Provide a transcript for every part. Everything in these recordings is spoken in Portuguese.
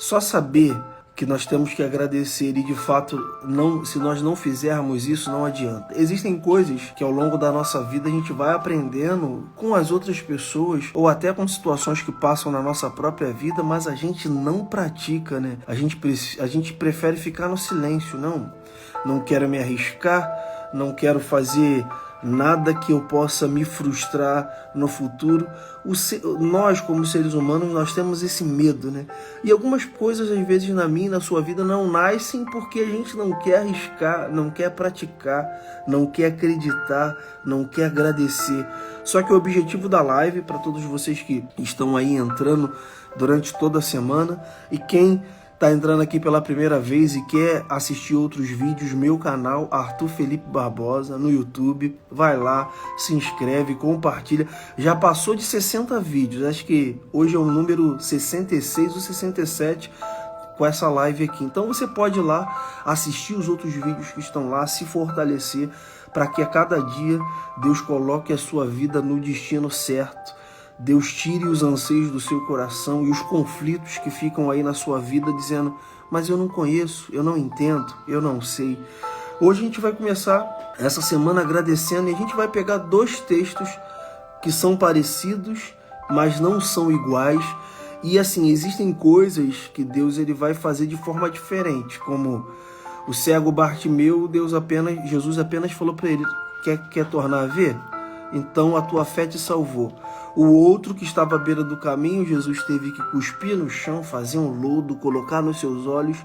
Só saber que nós temos que agradecer e de fato, se nós não fizermos isso, não adianta. Existem coisas que ao longo da nossa vida a gente vai aprendendo com as outras pessoas ou até com situações que passam na nossa própria vida, mas a gente não pratica, né? A gente prefere ficar no silêncio, não quero me arriscar, não quero fazer nada que eu possa me frustrar no futuro. Nós, como seres humanos, nós temos esse medo, né? E algumas coisas, às vezes, na minha e na sua vida não nascem porque a gente não quer arriscar, não quer praticar, não quer acreditar, não quer agradecer. Só que o objetivo da live, para todos vocês que estão aí entrando durante toda a semana, e quem está entrando aqui pela primeira vez e quer assistir outros vídeos, meu canal Arthur Felipe Barbosa no YouTube, vai lá, se inscreve, compartilha. Já passou de 60 vídeos, acho que hoje é o número 66 ou 67 com essa live aqui. Então você pode ir lá assistir os outros vídeos que estão lá, se fortalecer para que a cada dia Deus coloque a sua vida no destino certo. Deus tire os anseios do seu coração e os conflitos que ficam aí na sua vida dizendo, mas eu não conheço, eu não entendo, eu não sei. Hoje a gente vai começar essa semana agradecendo e a gente vai pegar 2 textos que são parecidos, mas não são iguais. E assim, existem coisas que Deus ele vai fazer de forma diferente, como o cego Bartimeu, Jesus apenas falou para ele, quer tornar a ver? Então a tua fé te salvou. O outro que estava à beira do caminho, Jesus teve que cuspir no chão, fazer um lodo, colocar nos seus olhos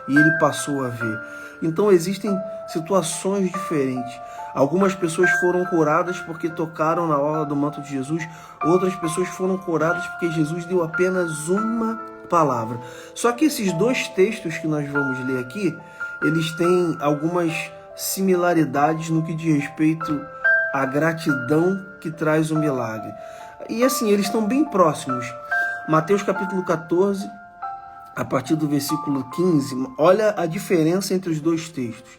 e ele passou a ver. Então existem situações diferentes. Algumas pessoas foram curadas porque tocaram na orla do manto de Jesus. Outras pessoas foram curadas porque Jesus deu apenas uma palavra. Só que esses 2 textos que nós vamos ler aqui, eles têm algumas similaridades no que diz respeito à gratidão que traz o milagre. E assim, eles estão bem próximos. Mateus capítulo 14, a partir do versículo 15, olha a diferença entre os 2 textos.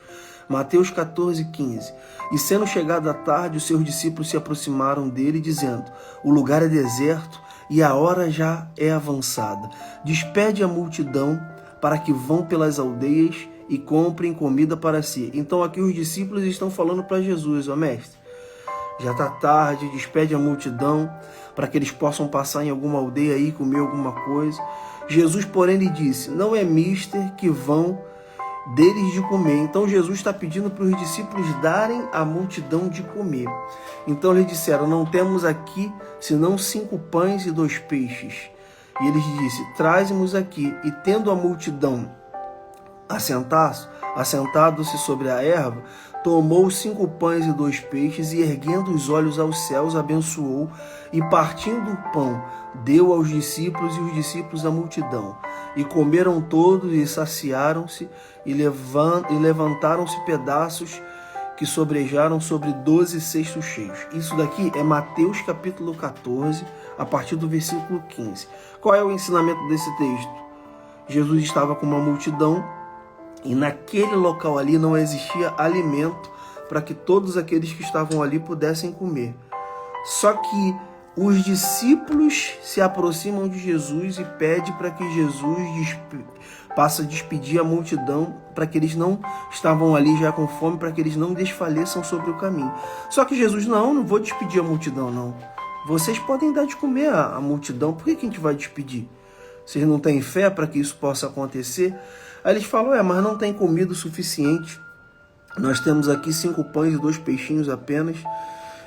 Mateus 14, 15. E sendo chegada a tarde, os seus discípulos se aproximaram dele, dizendo, o lugar é deserto e a hora já é avançada. Despede a multidão para que vão pelas aldeias e comprem comida para si. Então aqui os discípulos estão falando para Jesus, mestre, já está tarde, despede a multidão para que eles possam passar em alguma aldeia aí, comer alguma coisa. Jesus, porém, lhe disse, não é mister que vão deles de comer. Então Jesus está pedindo para os discípulos darem à multidão de comer. Então eles disseram, não temos aqui senão 5 pães e 2 peixes. E ele disse, traze-nos aqui. E tendo a multidão assentado-se sobre a erva, tomou 5 pães e 2 peixes e erguendo os olhos aos céus, abençoou e partindo o pão, deu aos discípulos e os discípulos à multidão. E comeram todos e saciaram-se e levantaram-se pedaços que sobrejaram sobre 12 cestos cheios. Isso daqui é Mateus capítulo 14, a partir do versículo 15. Qual é o ensinamento desse texto? Jesus estava com uma multidão e naquele local ali não existia alimento para que todos aqueles que estavam ali pudessem comer. Só que os discípulos se aproximam de Jesus e pedem para que Jesus passe a despedir a multidão, para que eles não estavam ali já com fome, para que eles não desfaleçam sobre o caminho. Só que Jesus, não vou despedir a multidão, não. Vocês podem dar de comer a multidão, por que a gente vai despedir? Vocês não têm fé para que isso possa acontecer? Aí eles falam, mas não tem comida o suficiente. Nós temos aqui 5 pães e 2 peixinhos apenas.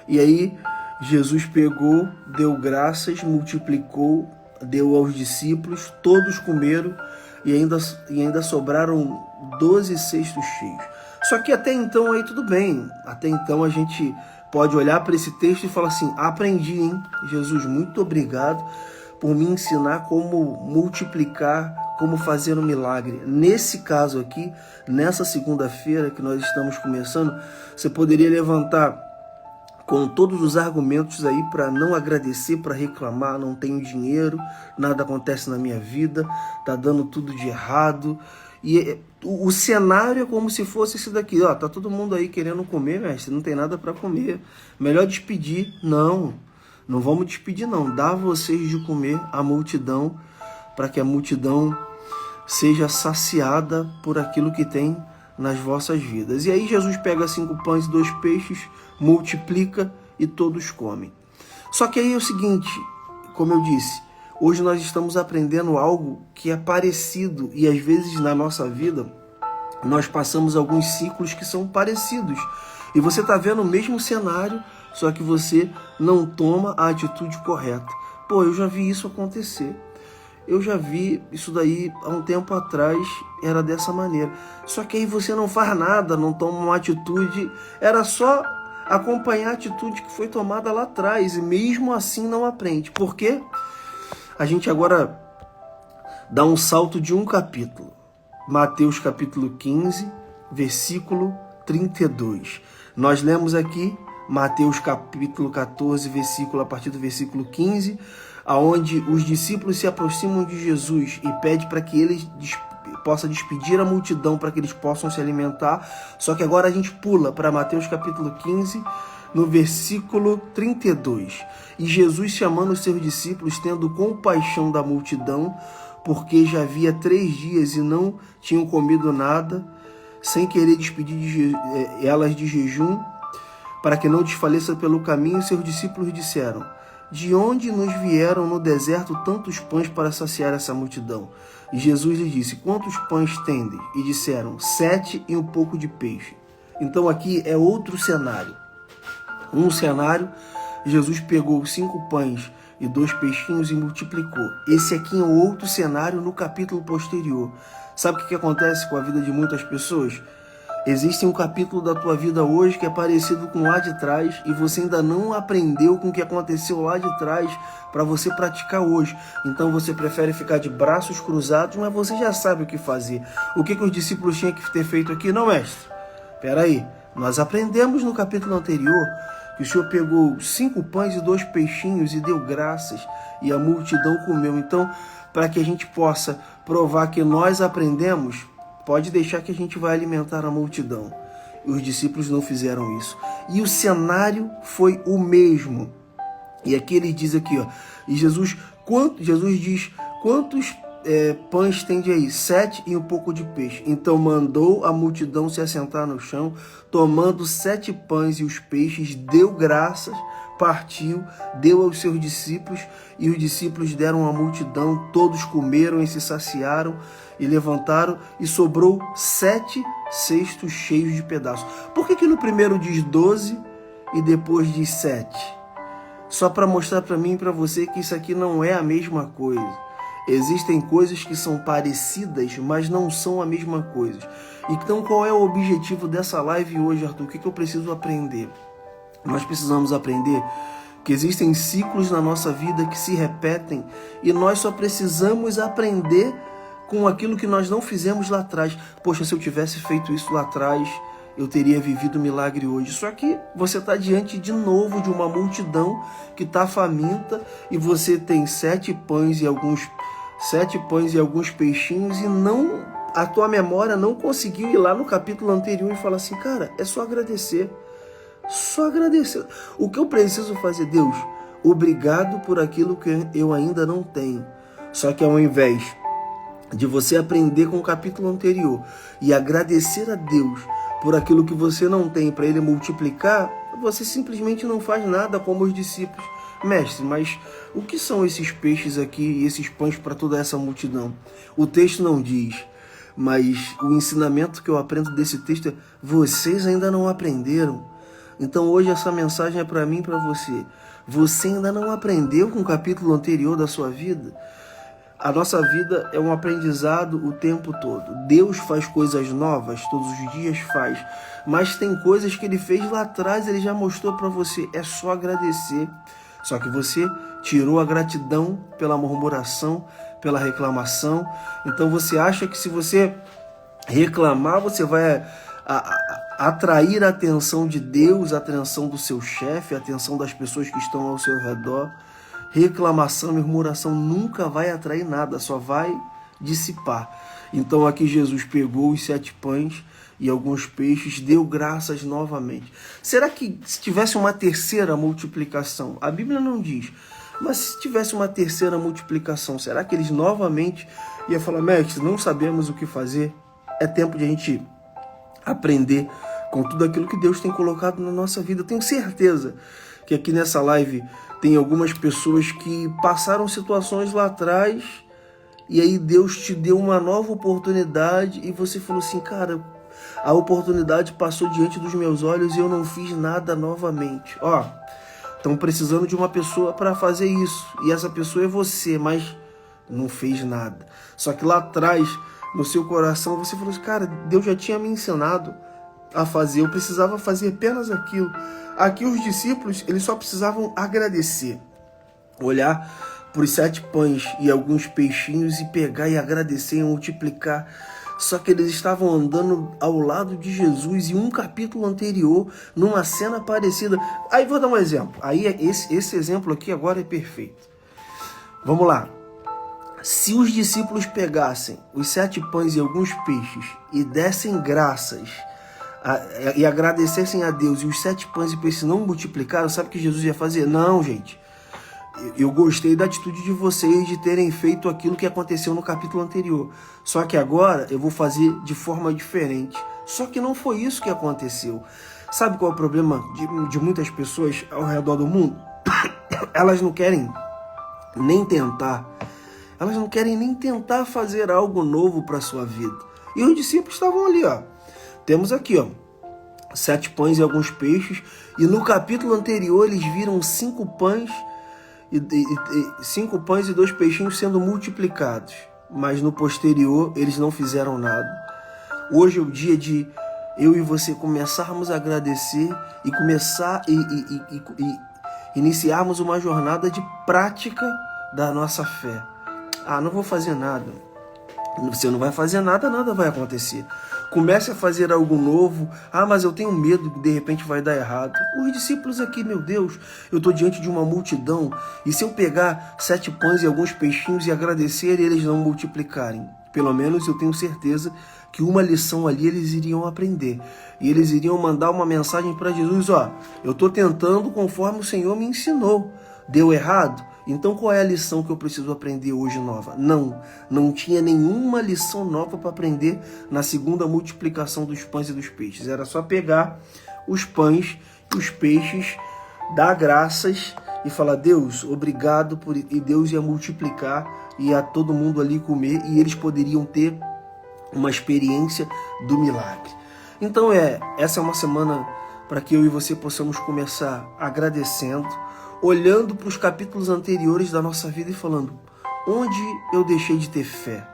E aí Jesus pegou, deu graças, multiplicou, deu aos discípulos, todos comeram e ainda sobraram 12 cestos cheios. Só que até então aí tudo bem. Até então a gente pode olhar para esse texto e falar assim, aprendi, hein? Jesus, muito obrigado por me ensinar como multiplicar, como fazer um milagre. Nesse caso aqui, nessa segunda-feira que nós estamos começando, você poderia levantar com todos os argumentos aí para não agradecer, para reclamar, não tenho dinheiro, nada acontece na minha vida, tá dando tudo de errado. E o cenário é como se fosse esse daqui, tá todo mundo aí querendo comer, mestre, não tem nada para comer. Melhor despedir. Não vamos despedir não, dá vocês de comer a multidão, para que a multidão seja saciada por aquilo que tem nas vossas vidas. E aí Jesus pega 5 pães e 2 peixes, multiplica e todos comem. Só que aí é o seguinte, como eu disse, hoje nós estamos aprendendo algo que é parecido e às vezes na nossa vida nós passamos alguns ciclos que são parecidos. E você está vendo o mesmo cenário, só que você não toma a atitude correta. Pô, eu já vi isso acontecer. Eu já vi isso daí há um tempo atrás, era dessa maneira. Só que aí você não faz nada, não toma uma atitude. Era só acompanhar a atitude que foi tomada lá atrás e mesmo assim não aprende. Por quê? A gente agora dá um salto de um capítulo. Mateus capítulo 15, versículo 32. Nós lemos aqui Mateus capítulo 14, versículo, a partir do versículo 15, aonde os discípulos se aproximam de Jesus e pedem para que ele possa despedir a multidão para que eles possam se alimentar. Só que agora a gente pula para Mateus capítulo 15, no versículo 32. E Jesus, chamando os seus discípulos, tendo compaixão da multidão, porque já havia 3 dias e não tinham comido nada, sem querer despedir elas de jejum, para que não desfaleça pelo caminho, seus discípulos disseram: de onde nos vieram no deserto tantos pães para saciar essa multidão? E Jesus lhes disse: quantos pães tendes? E disseram: 7 e um pouco de peixe. Então aqui é outro cenário. Um cenário, Jesus pegou 5 pães e 2 peixinhos e multiplicou. Esse aqui é um outro cenário no capítulo posterior. Sabe o que acontece com a vida de muitas pessoas? Existe um capítulo da tua vida hoje que é parecido com lá de trás e você ainda não aprendeu com o que aconteceu lá de trás para você praticar hoje. Então você prefere ficar de braços cruzados, mas você já sabe o que fazer. O que os discípulos tinham que ter feito aqui? Não, mestre. Espera aí. Nós aprendemos no capítulo anterior que o Senhor pegou 5 pães e 2 peixinhos e deu graças e a multidão comeu. Então, para que a gente possa provar que nós aprendemos, pode deixar que a gente vai alimentar a multidão. E os discípulos não fizeram isso. E o cenário foi o mesmo. E aqui ele diz aqui, ó, e Jesus diz, quantos pães tem aí? 7 e um pouco de peixe. Então mandou a multidão se assentar no chão, tomando 7 pães e os peixes, deu graças, partiu, deu aos seus discípulos, e os discípulos deram à multidão, todos comeram e se saciaram, e levantaram, e sobrou 7 cestos cheios de pedaços. Por que no primeiro diz 12 e depois diz 7? Só para mostrar para mim e para você que isso aqui não é a mesma coisa. Existem coisas que são parecidas, mas não são a mesma coisa. Então qual é o objetivo dessa live hoje, Arthur? O que eu preciso aprender? Nós precisamos aprender que existem ciclos na nossa vida que se repetem e nós só precisamos aprender com aquilo que nós não fizemos lá atrás. Poxa, se eu tivesse feito isso lá atrás, eu teria vivido o milagre hoje. Só que você está diante de novo de uma multidão que está faminta e você tem 7 pães e alguns peixinhos e não, a tua memória não conseguiu ir lá no capítulo anterior e falar assim, cara, é só agradecer. Só agradecer. O que eu preciso fazer, Deus? Obrigado por aquilo que eu ainda não tenho. Só que ao invés de você aprender com o capítulo anterior e agradecer a Deus por aquilo que você não tem para Ele multiplicar, você simplesmente não faz nada como os discípulos. Mestre, mas o que são esses peixes aqui e esses pães para toda essa multidão? O texto não diz, mas o ensinamento que eu aprendo desse texto é: vocês ainda não aprenderam. Então hoje essa mensagem é para mim e para você. Você ainda não aprendeu com o capítulo anterior da sua vida? A nossa vida é um aprendizado o tempo todo. Deus faz coisas novas, todos os dias faz. Mas tem coisas que Ele fez lá atrás, Ele já mostrou para você. É só agradecer. Só que você tirou a gratidão pela murmuração, pela reclamação. Então você acha que se você reclamar, você vai atrair a atenção de Deus, a atenção do seu chefe, a atenção das pessoas que estão ao seu redor. Reclamação, murmuração nunca vai atrair nada, só vai dissipar. Então aqui Jesus pegou os 7 pães e alguns peixes, deu graças novamente. Será que se tivesse uma terceira multiplicação? A Bíblia não diz, Mas se tivesse uma terceira multiplicação, será que eles novamente iam falar, mestre, não sabemos o que fazer? É tempo de a gente aprender com tudo aquilo que Deus tem colocado na nossa vida. Eu tenho certeza que aqui nessa live tem algumas pessoas que passaram situações lá atrás e aí Deus te deu uma nova oportunidade e você falou assim, cara, a oportunidade passou diante dos meus olhos e eu não fiz nada novamente. Ó, estão precisando de uma pessoa para fazer isso e essa pessoa é você, mas não fez nada. Só que lá atrás, no seu coração, você falou assim, cara, Deus já tinha me ensinado a fazer, eu precisava fazer apenas aquilo. Aqui os discípulos, eles só precisavam agradecer, olhar para os 7 pães e alguns peixinhos e pegar e agradecer e multiplicar. Só que eles estavam andando ao lado de Jesus em um capítulo anterior, numa cena parecida. Aí vou dar um exemplo. Aí esse exemplo aqui agora é perfeito. Vamos lá. Se os discípulos pegassem os 7 pães e alguns peixes e dessem graças e agradecessem a Deus e os 7 pães e peixes não multiplicaram, sabe o que Jesus ia fazer? Não, gente. Eu gostei da atitude de vocês de terem feito aquilo que aconteceu no capítulo anterior. Só que agora eu vou fazer de forma diferente. Só que não foi isso que aconteceu. Sabe qual é o problema de muitas pessoas ao redor do mundo? Elas não querem nem tentar. Elas não querem nem tentar fazer algo novo para a sua vida. E os discípulos estavam ali, ó. Temos aqui, ó, 7 pães e alguns peixes. E no capítulo anterior eles viram 5 pães e 2 peixinhos sendo multiplicados. Mas no posterior eles não fizeram nada. Hoje é o dia de eu e você começarmos a agradecer e iniciarmos uma jornada de prática da nossa fé. Ah, não vou fazer nada. Você não vai fazer nada, nada vai acontecer. Comece a fazer algo novo. Ah, mas eu tenho medo que de repente vai dar errado. Os discípulos aqui, meu Deus, eu estou diante de uma multidão. E se eu pegar 7 pães e alguns peixinhos e agradecer e eles não multiplicarem? Pelo menos eu tenho certeza que uma lição ali eles iriam aprender. E eles iriam mandar uma mensagem para Jesus. Ó, eu estou tentando conforme o Senhor me ensinou. Deu errado? Então qual é a lição que eu preciso aprender hoje nova? Não tinha nenhuma lição nova para aprender na segunda multiplicação dos pães e dos peixes. Era só pegar os pães e os peixes, dar graças e falar, Deus, obrigado, e Deus ia multiplicar, ia todo mundo ali comer e eles poderiam ter uma experiência do milagre. Então essa é uma semana para que eu e você possamos começar agradecendo, olhando para os capítulos anteriores da nossa vida e falando, onde eu deixei de ter fé?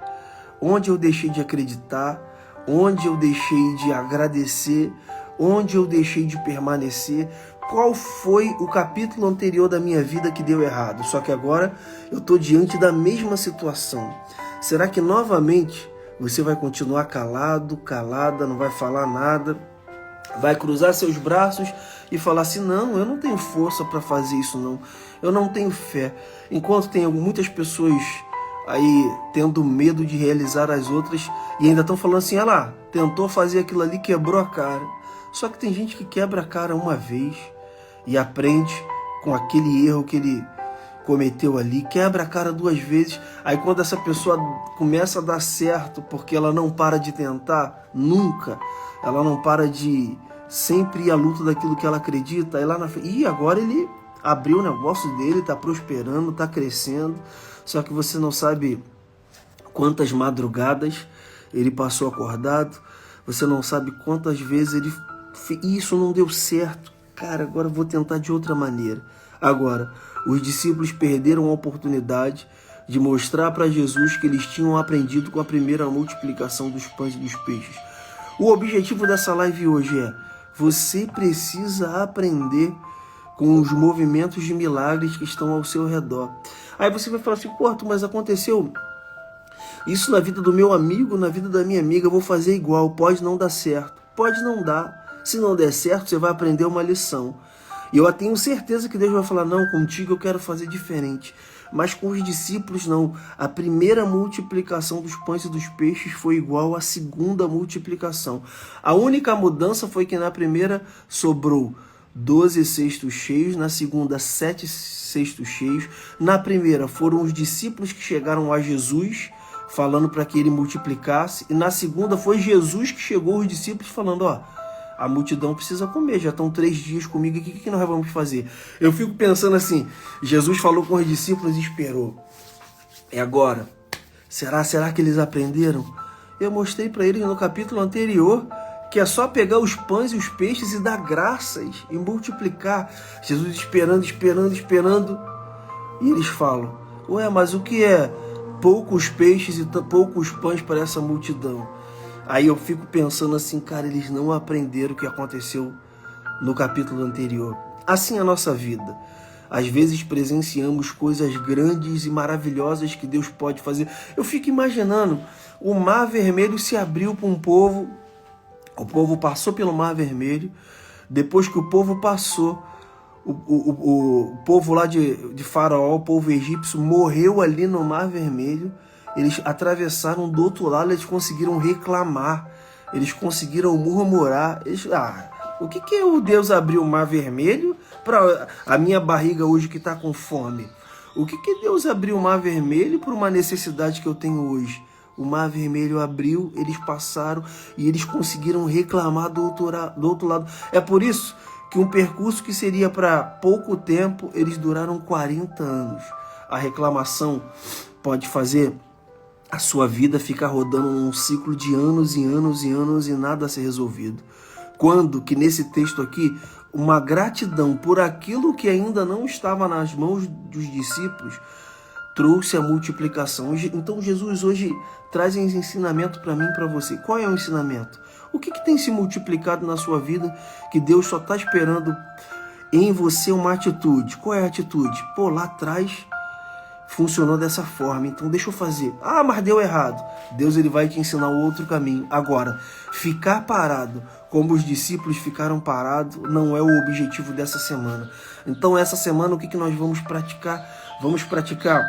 Onde eu deixei de acreditar? Onde eu deixei de agradecer? Onde eu deixei de permanecer? Qual foi o capítulo anterior da minha vida que deu errado? Só que agora eu estou diante da mesma situação. Será que novamente você vai continuar calado, calada, não vai falar nada? Vai cruzar seus braços e falar assim, não, eu não tenho força para fazer isso não, eu não tenho fé. Enquanto tem muitas pessoas aí tendo medo de realizar as outras e ainda estão falando assim, olha lá, tentou fazer aquilo ali, quebrou a cara. Só que tem gente que quebra a cara uma vez e aprende com aquele erro que ele cometeu ali, quebra a cara 2 vezes, aí quando essa pessoa começa a dar certo, porque ela não para de tentar, nunca, ela não para de sempre ir à luta daquilo que ela acredita, aí lá na frente, e agora ele abriu o negócio dele, está prosperando, está crescendo, só que você não sabe quantas madrugadas ele passou acordado, você não sabe quantas vezes ele isso não deu certo, cara, agora eu vou tentar de outra maneira. Agora, os discípulos perderam a oportunidade de mostrar para Jesus que eles tinham aprendido com a primeira multiplicação dos pães e dos peixes. O objetivo dessa live hoje é, você precisa aprender com os movimentos de milagres que estão ao seu redor. Aí você vai falar assim, pô, mas aconteceu isso na vida do meu amigo, na vida da minha amiga, eu vou fazer igual, pode não dar certo, pode não dar. Se não der certo, você vai aprender uma lição. E eu tenho certeza que Deus vai falar, não, contigo eu quero fazer diferente. Mas com os discípulos não. A primeira multiplicação dos pães e dos peixes foi igual à segunda multiplicação. A única mudança foi que na primeira sobrou 12 cestos cheios, na segunda 7 cestos cheios, na primeira foram os discípulos que chegaram a Jesus falando para que ele multiplicasse, e na segunda foi Jesus que chegou aos discípulos falando, ó, a multidão precisa comer, já estão 3 dias comigo aqui, o que nós vamos fazer? Eu fico pensando assim, Jesus falou com os discípulos e esperou. E agora? Será que eles aprenderam? Eu mostrei para eles no capítulo anterior que é só pegar os pães e os peixes e dar graças e multiplicar. Jesus esperando. E eles falam, ué, mas o que é poucos peixes e poucos pães para essa multidão? Aí eu fico pensando assim, cara, eles não aprenderam o que aconteceu no capítulo anterior. Assim é a nossa vida. Às vezes presenciamos coisas grandes e maravilhosas que Deus pode fazer. Eu fico imaginando, o Mar Vermelho se abriu para um povo, o povo passou pelo Mar Vermelho, depois que o povo passou, o povo lá de Faraó, o povo egípcio, morreu ali no Mar Vermelho. Eles atravessaram do outro lado, eles conseguiram reclamar, eles conseguiram murmurar. O que o Deus abriu o Mar Vermelho para a minha barriga hoje que está com fome? O que Deus abriu o Mar Vermelho por uma necessidade que eu tenho hoje? O Mar Vermelho abriu, eles passaram e eles conseguiram reclamar do outro lado. É por isso que um percurso que seria para pouco tempo, eles duraram 40 anos. A reclamação pode fazer a sua vida ficar rodando num ciclo de anos e anos e anos e nada a ser resolvido. Quando que nesse texto aqui, uma gratidão por aquilo que ainda não estava nas mãos dos discípulos, trouxe a multiplicação. Então Jesus hoje traz esse ensinamento para mim e para você. Qual é o ensinamento? O que tem se multiplicado na sua vida que Deus só está esperando em você uma atitude? Qual é a atitude? Pô, lá atrás funcionou dessa forma, então deixa eu fazer. Ah, mas deu errado. Deus ele vai te ensinar outro caminho. Agora, ficar parado como os discípulos ficaram parados não é o objetivo dessa semana. Então essa semana o que nós vamos praticar? Vamos praticar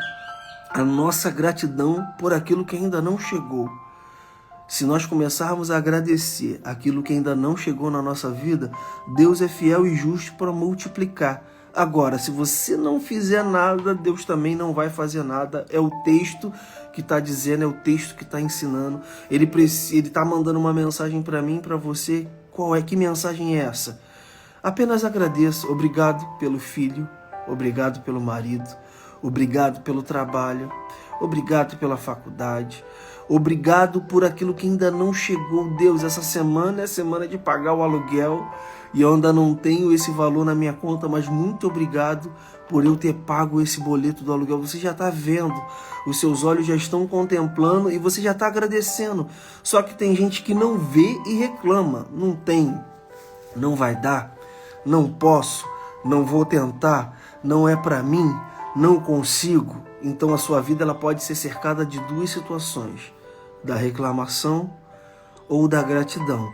a nossa gratidão por aquilo que ainda não chegou. Se nós começarmos a agradecer aquilo que ainda não chegou na nossa vida, Deus é fiel e justo para multiplicar. Agora, se você não fizer nada, Deus também não vai fazer nada. É o texto que está dizendo, é o texto que está ensinando. Ele está mandando uma mensagem para mim, para você. Qual é? Que mensagem é essa? Apenas agradeça. Obrigado pelo filho, obrigado pelo marido, obrigado pelo trabalho, obrigado pela faculdade, obrigado por aquilo que ainda não chegou. Deus, essa semana é semana de pagar o aluguel e eu ainda não tenho esse valor na minha conta, mas muito obrigado por eu ter pago esse boleto do aluguel. Você já está vendo, os seus olhos já estão contemplando e você já está agradecendo. Só que tem gente que não vê e reclama. Não tem, não vai dar, não posso, não vou tentar, não é para mim, não consigo. Então a sua vida ela pode ser cercada de 2 situações, da reclamação ou da gratidão.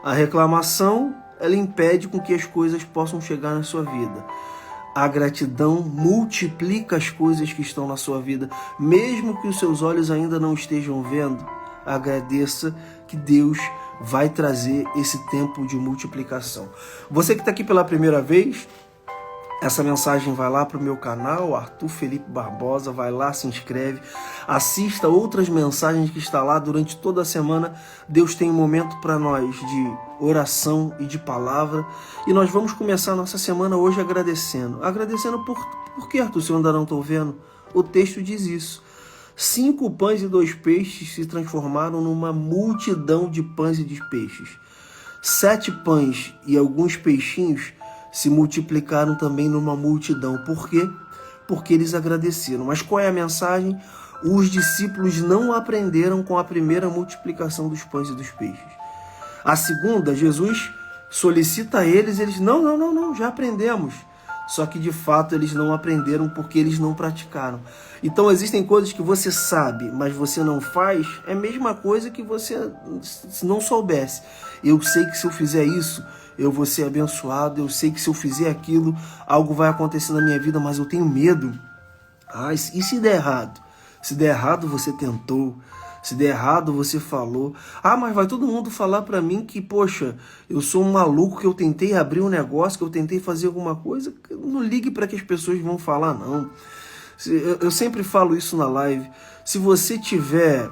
A reclamação, ela impede com que as coisas possam chegar na sua vida. A gratidão multiplica as coisas que estão na sua vida. Mesmo que os seus olhos ainda não estejam vendo, agradeça que Deus vai trazer esse tempo de multiplicação. Você que está aqui pela primeira vez, essa mensagem vai lá para o meu canal, Arthur Felipe Barbosa, vai lá, se inscreve, assista outras mensagens que está lá durante toda a semana. Deus tem um momento para nós de oração e de palavra, e nós vamos começar a nossa semana hoje agradecendo. Agradecendo por que, Arthur, se eu ainda não estou vendo? O texto diz isso. 5 pães e 2 peixes se transformaram numa multidão de pães e de peixes. 7 pães e alguns peixinhos se multiplicaram também numa multidão. Por quê? Porque eles agradeceram. Mas qual é a mensagem? Os discípulos não aprenderam com a primeira multiplicação dos pães e dos peixes. A segunda, Jesus solicita a eles, não, já aprendemos. Só que de fato eles não aprenderam porque eles não praticaram. Então existem coisas que você sabe, mas você não faz, é a mesma coisa que você não soubesse. Eu sei que se eu fizer isso, eu vou ser abençoado, eu sei que se eu fizer aquilo, algo vai acontecer na minha vida, mas eu tenho medo. E se der errado? Se der errado, você tentou. Se der errado, você falou. Ah, mas vai todo mundo falar para mim que, poxa, eu sou um maluco, que eu tentei abrir um negócio, que eu tentei fazer alguma coisa. Não ligue para que as pessoas vão falar, não. Eu sempre falo isso na live. Se você tiver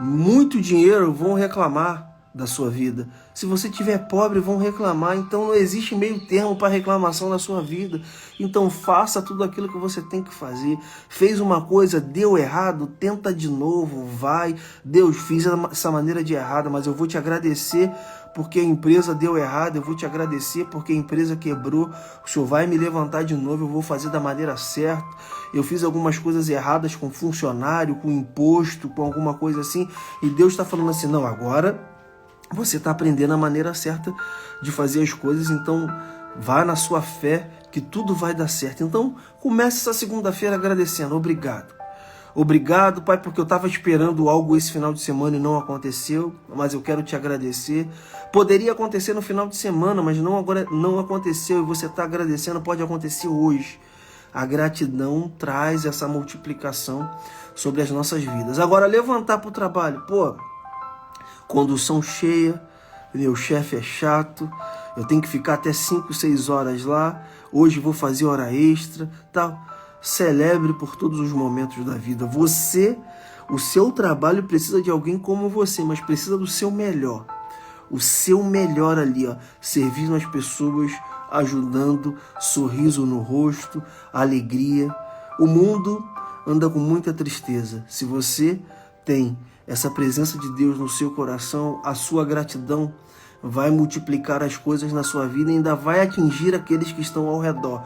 muito dinheiro, vão reclamar da sua vida. Se você tiver pobre, vão reclamar. Então não existe meio termo para reclamação na sua vida. Então faça tudo aquilo que você tem que fazer. Fez uma coisa, deu errado, tenta de novo, vai. Deus, fiz essa maneira de errada, mas eu vou te agradecer porque a empresa deu errado, eu vou te agradecer porque a empresa quebrou. O Senhor vai me levantar de novo, eu vou fazer da maneira certa. Eu fiz algumas coisas erradas com funcionário, com imposto, com alguma coisa assim, e Deus está falando assim, não, agora você está aprendendo a maneira certa de fazer as coisas, então vá na sua fé que tudo vai dar certo. Então comece essa segunda-feira agradecendo, obrigado. Obrigado, Pai, porque eu estava esperando algo esse final de semana e não aconteceu, mas eu quero te agradecer. Poderia acontecer no final de semana, mas não aconteceu e você está agradecendo, pode acontecer hoje. A gratidão traz essa multiplicação sobre as nossas vidas. Agora, levantar para o trabalho, condução cheia, meu chefe é chato, eu tenho que ficar até 5, 6 horas lá, hoje vou fazer hora extra, tal. Celebre por todos os momentos da vida. O seu trabalho precisa de alguém como você, mas precisa do seu melhor. O seu melhor ali, servindo as pessoas, ajudando, sorriso no rosto, alegria. O mundo anda com muita tristeza. Se você tem essa presença de Deus no seu coração, a sua gratidão vai multiplicar as coisas na sua vida e ainda vai atingir aqueles que estão ao redor.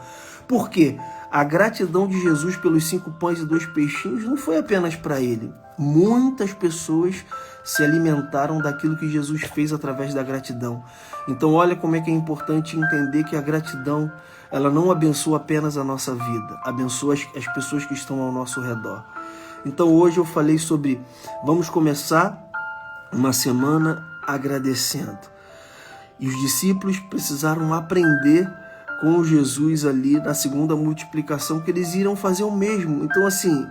Por quê? A gratidão de Jesus pelos 5 pães e 2 peixinhos não foi apenas para ele. Muitas pessoas se alimentaram daquilo que Jesus fez através da gratidão. Então olha como é que é importante entender que a gratidão, ela não abençoa apenas a nossa vida, abençoa as pessoas que estão ao nosso redor. Então hoje eu falei sobre, vamos começar uma semana agradecendo. E os discípulos precisaram aprender com Jesus ali na segunda multiplicação, que eles irão fazer o mesmo. Então assim,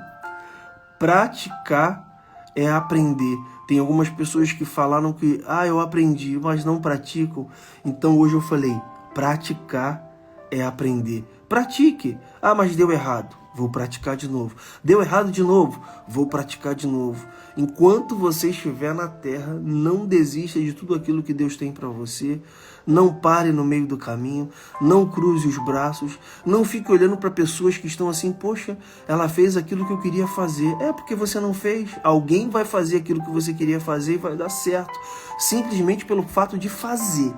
praticar é aprender. Tem algumas pessoas que falaram que, eu aprendi, mas não praticam. Então hoje eu falei, praticar é aprender. Pratique. Mas deu errado. Vou praticar de novo. Deu errado de novo. Vou praticar de novo. Enquanto você estiver na terra, não desista de tudo aquilo que Deus tem para você. Não pare no meio do caminho. Não cruze os braços. Não fique olhando para pessoas que estão assim, poxa, ela fez aquilo que eu queria fazer. É porque você não fez. Alguém vai fazer aquilo que você queria fazer e vai dar certo. Simplesmente pelo fato de fazer.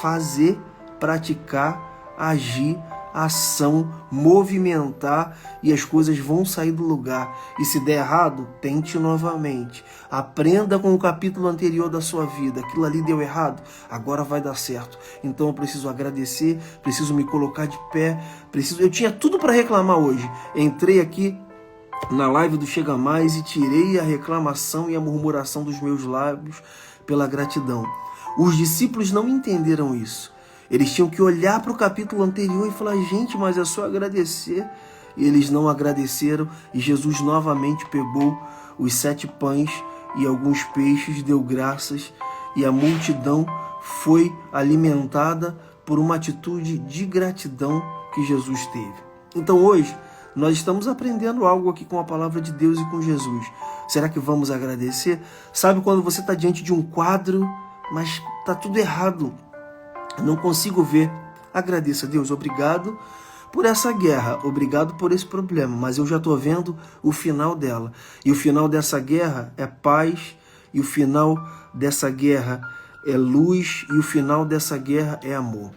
Fazer, praticar, agir, ação, movimentar, e as coisas vão sair do lugar. E se der errado, tente novamente. Aprenda com o capítulo anterior da sua vida. Aquilo ali deu errado, agora vai dar certo. Então eu preciso agradecer, preciso me colocar de pé, eu tinha tudo para reclamar hoje. Entrei aqui na live do Chega Mais e tirei a reclamação e a murmuração dos meus lábios pela gratidão. Os discípulos não entenderam isso. Eles tinham que olhar para o capítulo anterior e falar, gente, mas é só agradecer. E eles não agradeceram, e Jesus novamente pegou os 7 pães e alguns peixes, deu graças, e a multidão foi alimentada por uma atitude de gratidão que Jesus teve. Então hoje, nós estamos aprendendo algo aqui com a palavra de Deus e com Jesus. Será que vamos agradecer? Sabe quando você está diante de um quadro, mas está tudo errado? Não consigo ver. Agradeça a Deus, obrigado por essa guerra, obrigado por esse problema, mas eu já estou vendo o final dela. E o final dessa guerra é paz, e o final dessa guerra é luz, e o final dessa guerra é amor.